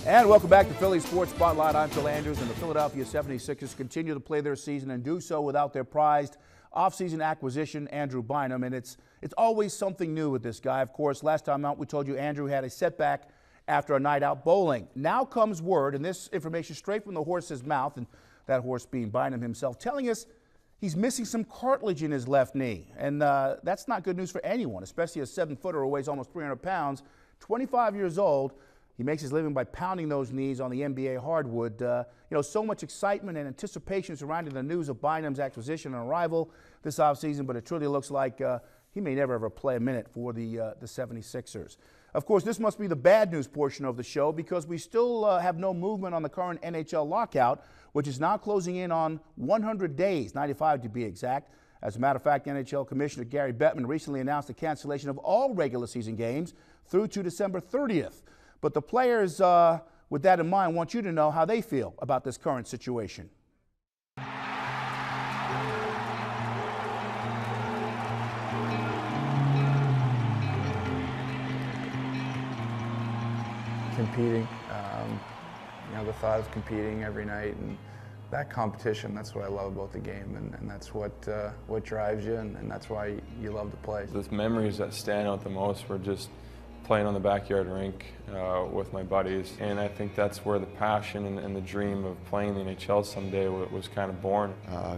And welcome back to Philly Sports Spotlight. I'm Phil Andrews, and the Philadelphia 76ers continue to play their season and do so without their prized offseason acquisition, Andrew Bynum. And it's always something new with this guy. Of course, last time out we told you Andrew had a setback after a night out bowling. Now comes word, and this information straight from the horse's mouth, and that horse being Bynum himself, telling us he's missing some cartilage in his left knee. And that's not good news for anyone, especially a 7-footer who weighs almost 300 pounds, 25 years old. He makes his living by pounding those knees on the NBA hardwood. So much excitement and anticipation surrounding the news of Bynum's acquisition and arrival this offseason, but it truly looks like he may never ever play a minute for the 76ers. Of course, this must be the bad news portion of the show because we still have no movement on the current NHL lockout, which is now closing in on 100 days, 95 to be exact. As a matter of fact, NHL Commissioner Gary Bettman recently announced the cancellation of all regular season games through to December 30th. But the players, with that in mind, want you to know how they feel about this current situation. Competing, the thought of competing every night and that competition, that's what I love about the game, and that's what drives you, and that's why you love to play. The memories that stand out the most were just playing on the backyard rink with my buddies, and I think that's where the passion and the dream of playing the NHL someday was kind of born.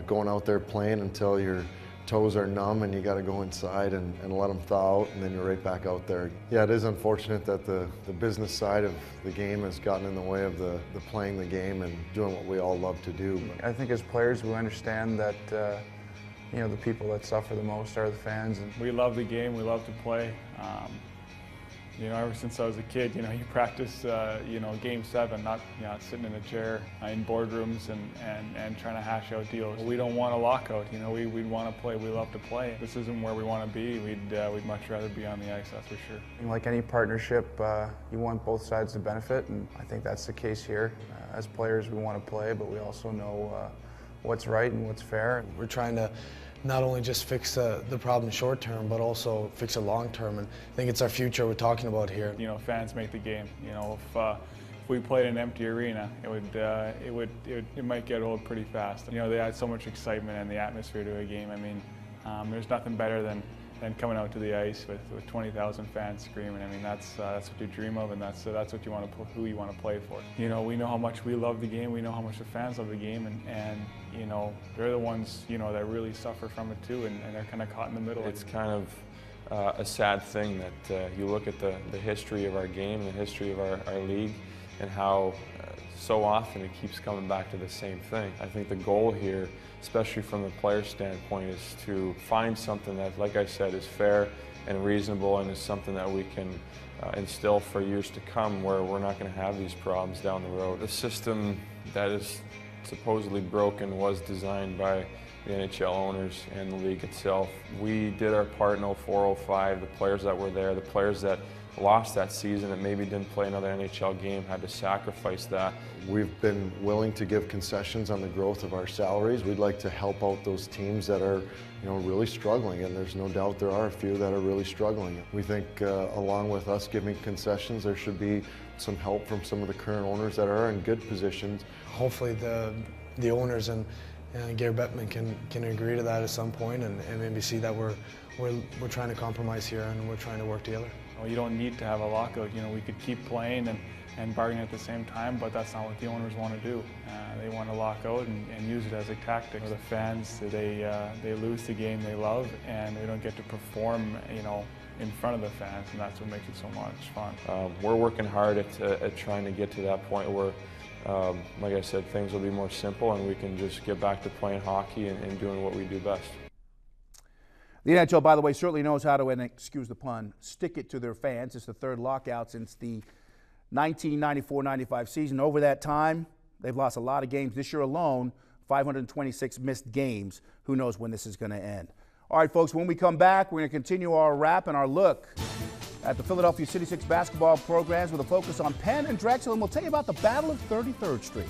Going out there playing until your toes are numb and you got to go inside and let them thaw out, and then you're right back out there. Yeah, it is unfortunate that the business side of the game has gotten in the way of the playing the game and doing what we all love to do. I think as players we understand that the people that suffer the most are the fans. And we love the game, we love to play. Ever since I was a kid, you practice, Game 7, not sitting in a chair in boardrooms and trying to hash out deals. We don't want a lockout. We'd want to play. We love to play. This isn't where we want to be. We'd much rather be on the ice, that's for sure. Like any partnership, you want both sides to benefit, and I think that's the case here. As players, we want to play, but we also know what's right and what's fair. We're trying to not only just fix the problem short term, but also fix it long term. And I think it's our future we're talking about here. Fans make the game. If we played in an empty arena, it might get old pretty fast. They add so much excitement and the atmosphere to a game. There's nothing better than coming out to the ice with 20,000 fans screaming. That's what you dream of, and that's what you want to, who you want to play for. We know how much we love the game. We know how much the fans love the game, and they're the ones that really suffer from it too, and they're kind of caught in the middle. It's kind of a sad thing that you look at the history of our game, the history of our league, and how so often it keeps coming back to the same thing. I think the goal here, especially from the player standpoint, is to find something that, like I said, is fair and reasonable and is something that we can instill for years to come, where we're not going to have these problems down the road. The system that is supposedly broken was designed by the NHL owners and the league itself. We did our part in 04-05. The players that were there, the players that lost that season and maybe didn't play another NHL game, had to sacrifice that. We've been willing to give concessions on the growth of our salaries. We'd like to help out those teams that are really struggling, and there's no doubt there are a few that are really struggling. We think along with us giving concessions, there should be some help from some of the current owners that are in good positions. Hopefully the owners and Gary Bettman can agree to that at some point and maybe see that we're trying to compromise here and we're trying to work together. You don't need to have a lockout. We could keep playing and bargaining at the same time, but that's not what the owners want to do. They want to lock out and use it as a tactic. The fans, they lose the game they love, and we don't get to perform, in front of the fans, and that's what makes it so much fun. We're working hard at trying to get to that point where, like I said, things will be more simple and we can just get back to playing hockey and doing what we do best. The NHL, by the way, certainly knows how to, and excuse the pun, stick it to their fans. It's the third lockout since the 1994-95 season. Over that time, they've lost a lot of games. This year alone, 526 missed games. Who knows when this is going to end? All right, folks, when we come back, we're going to continue our wrap and our look at the Philadelphia 76 basketball programs with a focus on Penn and Drexel, and we'll tell you about the Battle of 33rd Street.